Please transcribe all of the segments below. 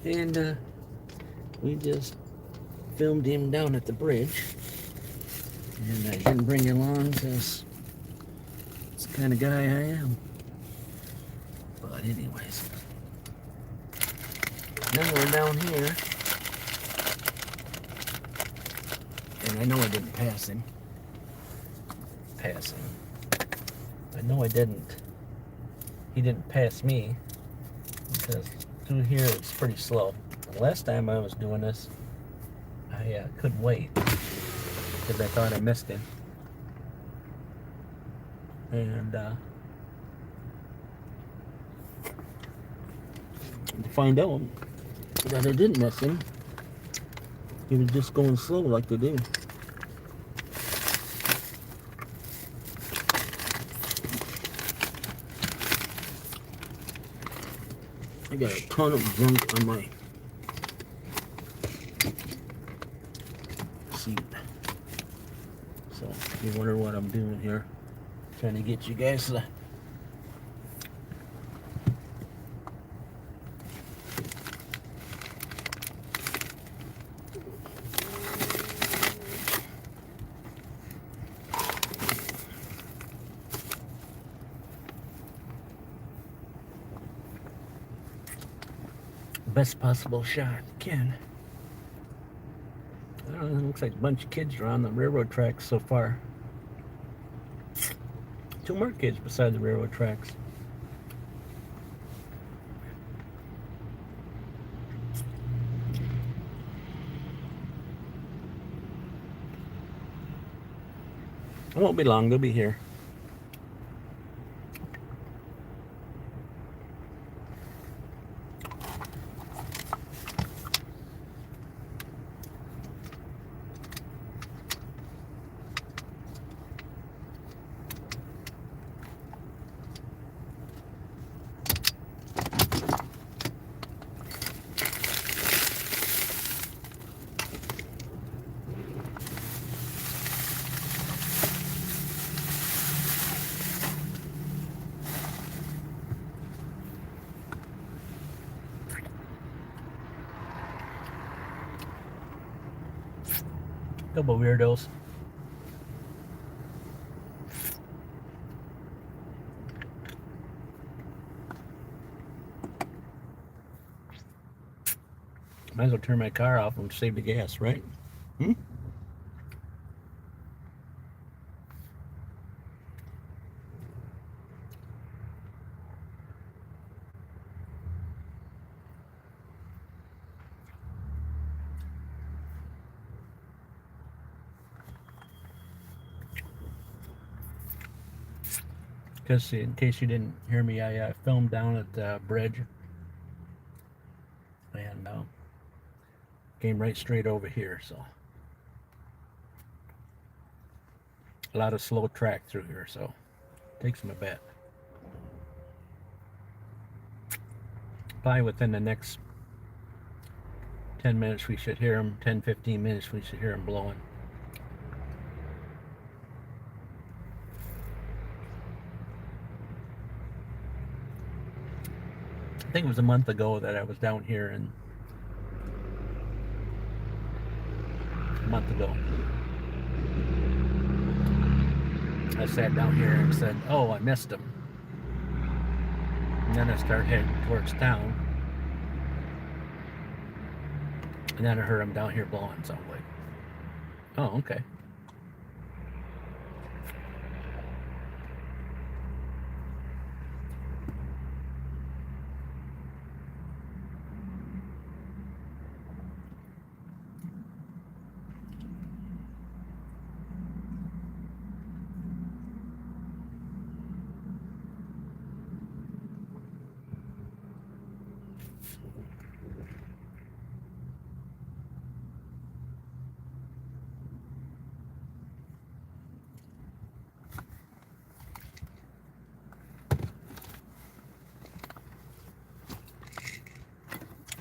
And we just filmed him down at the bridge. And I didn't bring you along because it's the kind of guy I am. But anyways, now we're down here. And I know I didn't pass him. I know I didn't. He didn't pass me because through here it's pretty slow. The last time I was doing this, I couldn't wait because I thought I missed him. And to find out that I didn't miss him, he was just going slow like they do. I got a ton of junk on my seat. So you wonder what I'm doing here. Trying to get you guys the best possible shot can. I don't know, it looks like a bunch of kids are on the railroad tracks so far. Two more kids beside the railroad tracks. It won't be long, they'll be here. Couple weirdos. Might as well turn my car off and save the gas, right? Hmm? Because in case you didn't hear me, I filmed down at the bridge and came right straight over here. So a lot of slow track through here, so takes them a bit. Probably within the next 10 minutes we should hear them. 10-15 minutes we should hear them blowing. I think it was a month ago that I was down here, and a month ago I sat down here and said, oh, I missed him. And then I started heading towards town, and then I heard him down here blowing, so I'm like, oh, okay.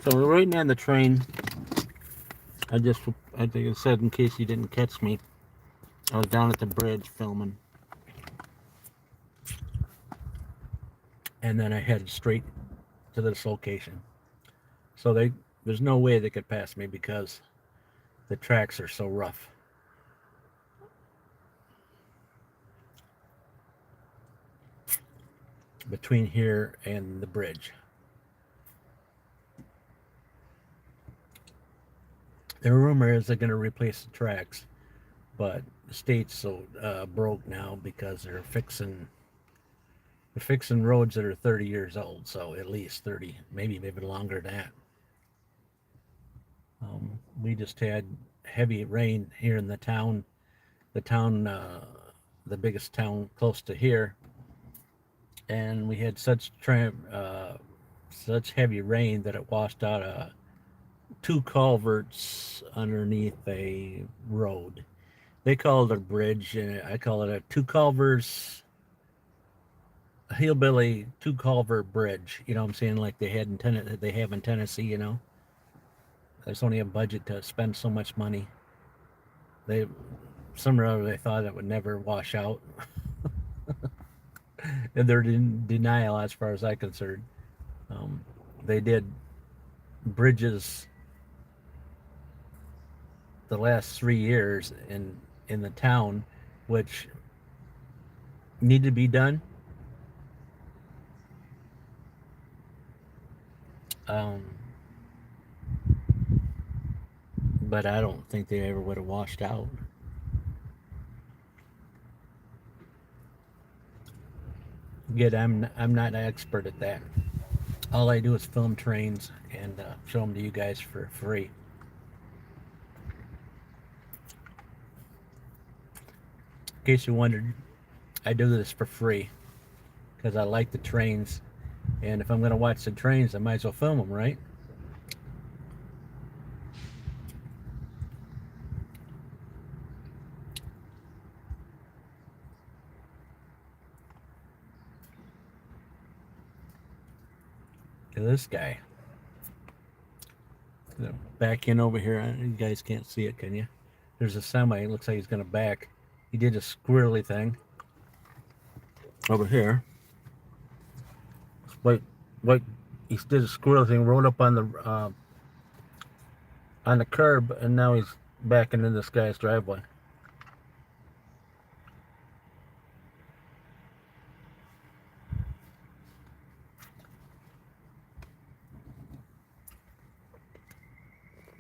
So we're waiting on the train. I think I said, in case you didn't catch me, I was down at the bridge filming. And then I headed straight to this location. So There's no way they could pass me because the tracks are so rough. Between here and the bridge. The rumor is they're going to replace the tracks, but the state's so broke now because they're fixing roads that are 30 years old, so at least 30, maybe longer than that. We just had heavy rain here in the town. The town, the biggest town close to here, and we had such heavy rain that it washed out two culverts underneath a road. They call it a bridge, and I call it a two culverts, a hillbilly two culvert bridge. You know what I'm saying? Like they have in Tennessee. There's only a budget to spend so much money. They somehow they thought it would never wash out, and they're in denial as far as I'm concerned. They did bridges the last 3 years in the town, which need to be done. Um, but I don't think they ever would have washed out. Again, I'm not an expert at that. All I do is film trains and show them to you guys for free. In case you wondered, I do this for free because I like the trains, and if I'm going to watch the trains, I might as well film them, right? This guy. Back in over here. You guys can't see it, can you? There's a semi. It looks like he's going to back. He did a squirrely thing over here. Wait, he did a squirrely thing. Rode up on the curb, and now he's backing in this guy's driveway.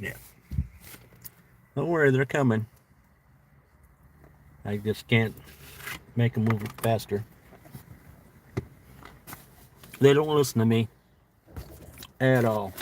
Yeah. Don't worry, they're coming. I just can't make them move faster. They don't listen to me at all.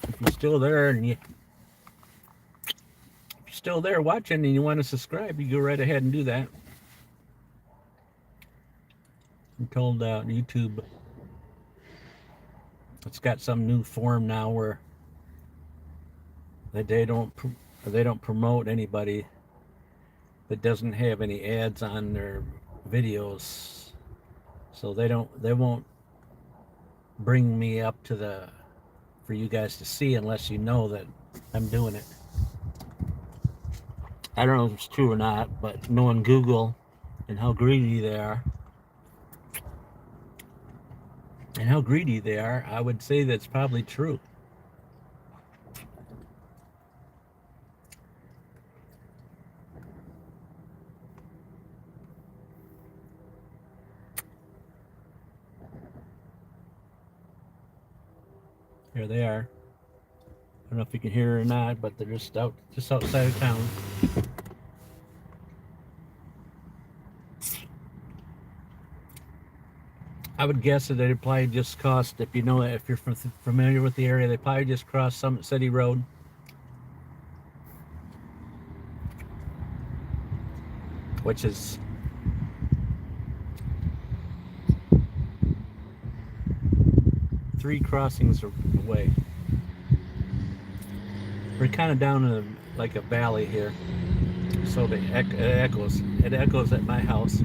If you're still there and if you're still there watching and you want to subscribe, you go right ahead and do that. I'm told YouTube it's got some new form now where they don't promote anybody that doesn't have any ads on their videos, so they won't bring me up to for you guys to see unless you know that I'm doing it. I don't know if it's true or not, but knowing Google and how greedy they are, I would say that's probably true. Here they are. I don't know if you can hear it or not, but they're just outside of town. I would guess that they'd probably just cost, if you're familiar with the area, they probably just crossed Summit City Road. which is three crossings away. We're kind of down in like a valley here, so it echoes at my house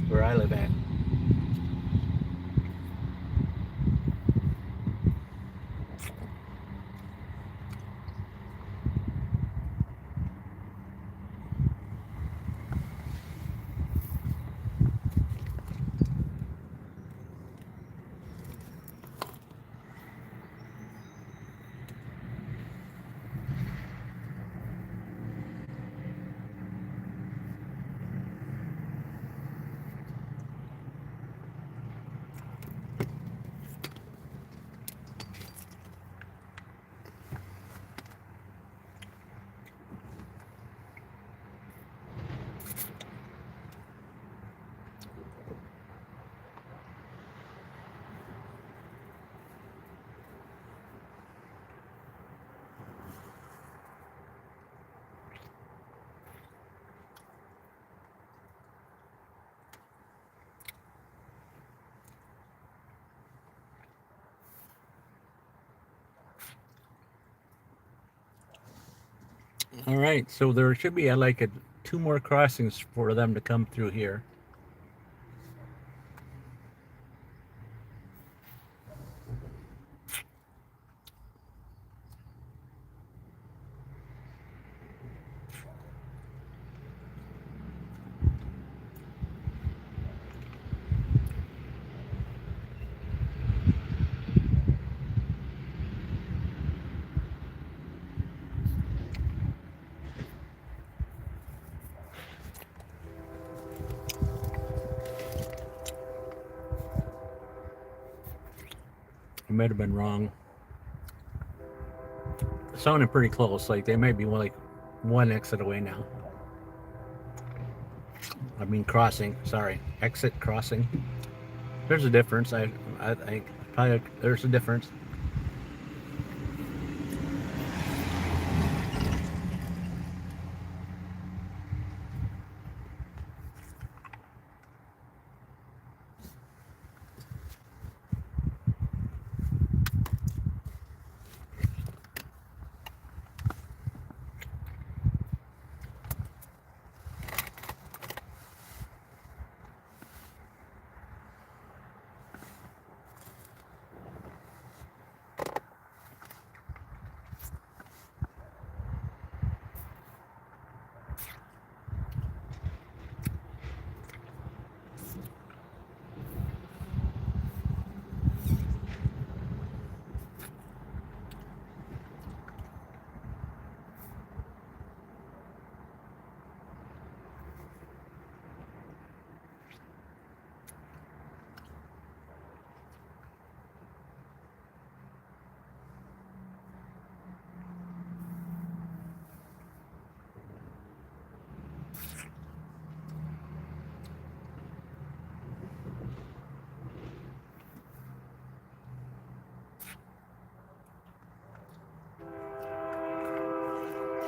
where I live at. All right, so there should be two more crossings for them to come through here. I might have been wrong. Sounding pretty close. Like they might be like one exit away now. I mean crossing. Sorry, exit crossing. There's a difference. I probably there's a difference.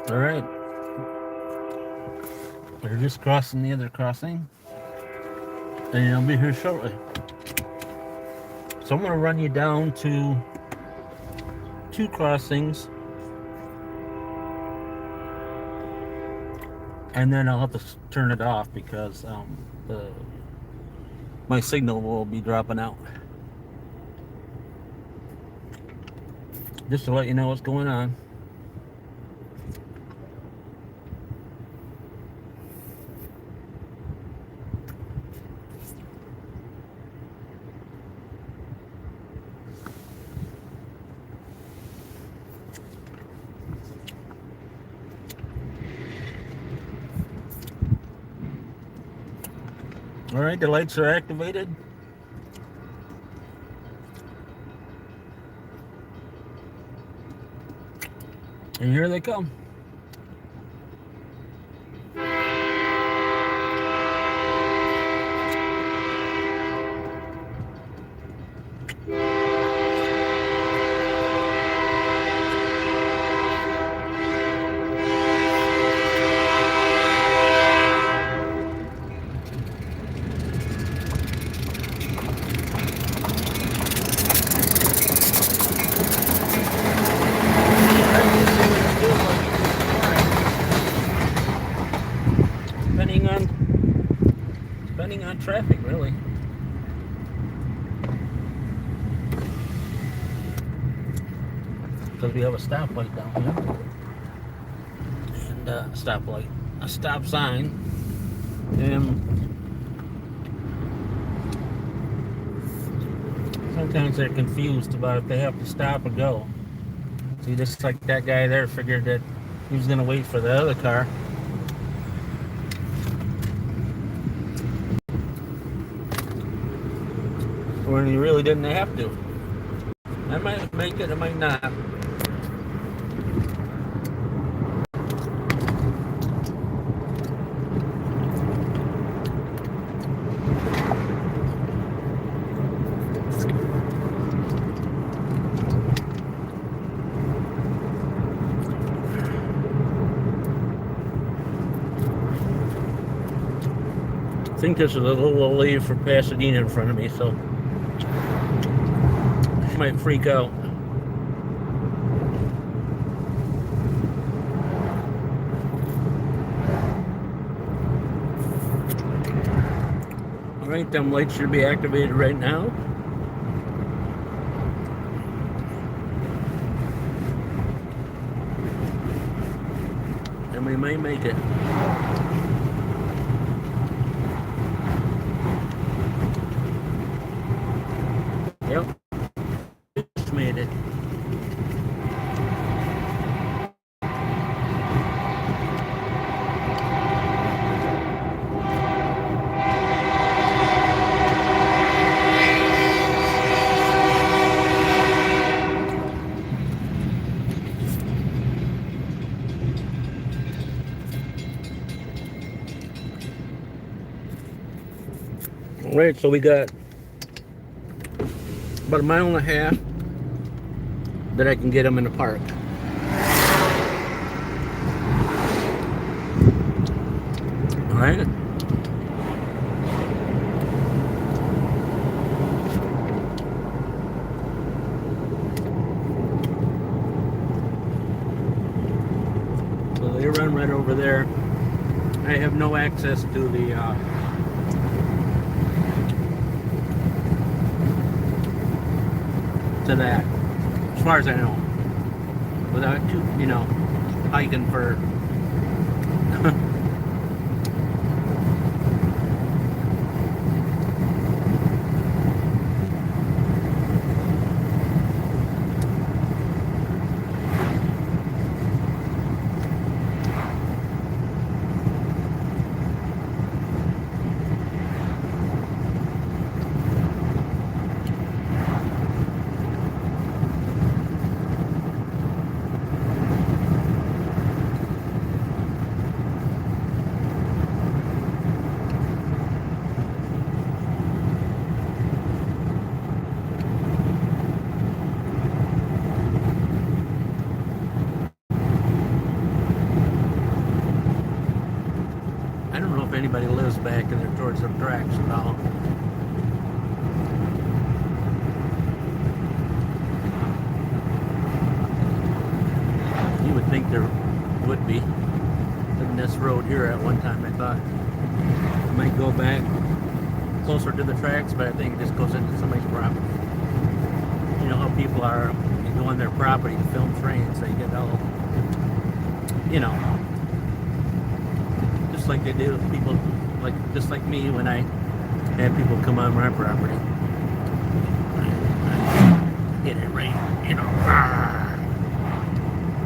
All right. We're just crossing the other crossing. And I'll be here shortly. So I'm going to run you down to two crossings. And then I'll have to turn it off because my signal will be dropping out. Just to let you know what's going on. All right, the lights are activated. And here they come. not traffic, really. Because we have a stoplight down here. And a stop sign. And sometimes they're confused about if they have to stop or go. See, just like that guy there figured that he was going to wait for the other car. When he really didn't have to. I might make it, I might not. I think this is a little old lady from Pasadena in front of me, so she might freak out. Alright, them lights should be activated right now. And we may make it. Yep, just made it. All right, so we got about a mile and a half that I can get them in the park. All right. So they run right over there. I have no access to the to that, as far as I know, without hiking for anybody lives back in there towards the tracks at all. You would think there would be. In this road here at one time, I thought it might go back closer to the tracks, but I think it just goes into somebody's property. You know how people are, you go on their property to film trains, they get all, just like they do with people, just like me when I have people come on my property. I hit it right,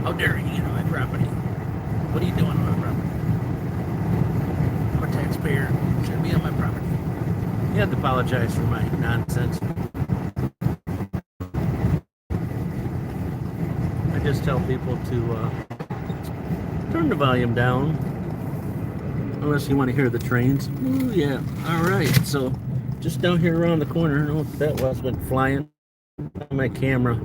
how dare you get on my property? What are you doing on my property? I'm a taxpayer, shouldn't be on my property. You have to apologize for my nonsense. I just tell people to turn the volume down. Unless you want to hear the trains. Ooh, yeah. All right. So just down here around the corner, I don't know what that was, went flying on my camera.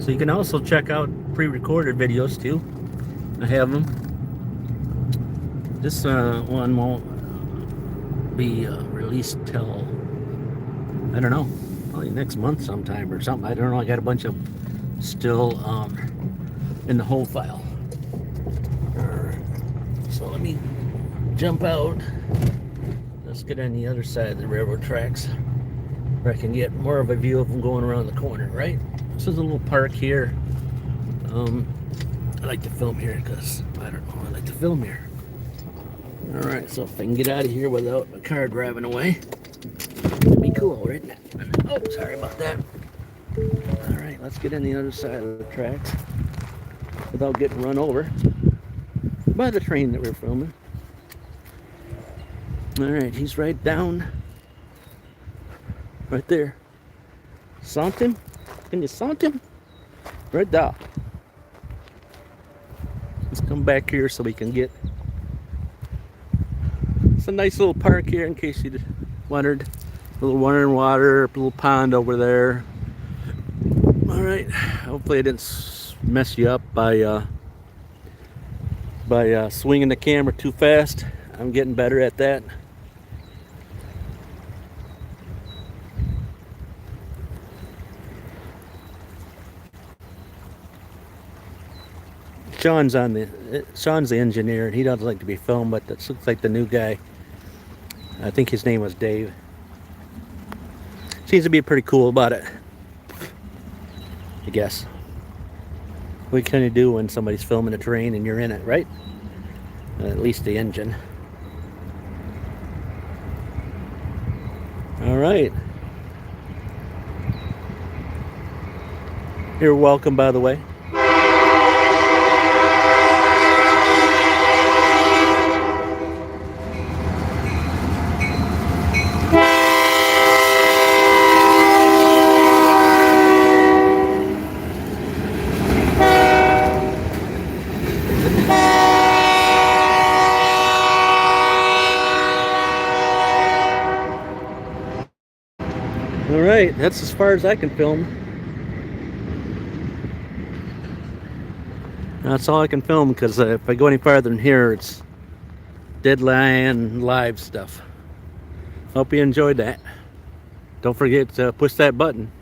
So you can also check out pre-recorded videos too. I have them. This one won't be released till, I don't know, probably next month sometime or something. I don't know. I got a bunch of still in the whole file. So let me jump out Let's get on the other side of the railroad tracks where I can get more of a view of them going around the corner, right? This is a little park here. I like to film here because, I don't know, I like to film here. Alright, so if I can get out of here without a car driving away, it'd be cool, right? Oh, sorry about that. Alright, let's get on the other side of the tracks without getting run over by the train that we're filming. Alright, he's right down, right there. Sant him? Can you sant him? Right there. Let's come back here so we can get... It's a nice little park here in case you wondered. A little wandering water, a little pond over there. Alright, hopefully I didn't mess you up by swinging the camera too fast. I'm getting better at that. Sean's the engineer, and he doesn't like to be filmed, but this looks like the new guy. I think his name was Dave. Seems to be pretty cool about it, I guess. What can you do when somebody's filming a train and you're in it, right? At least the engine. All right. You're welcome, by the way. Alright, that's as far as I can film. That's all I can film because if I go any farther than here, it's deadline live stuff. Hope you enjoyed that. Don't forget to push that button.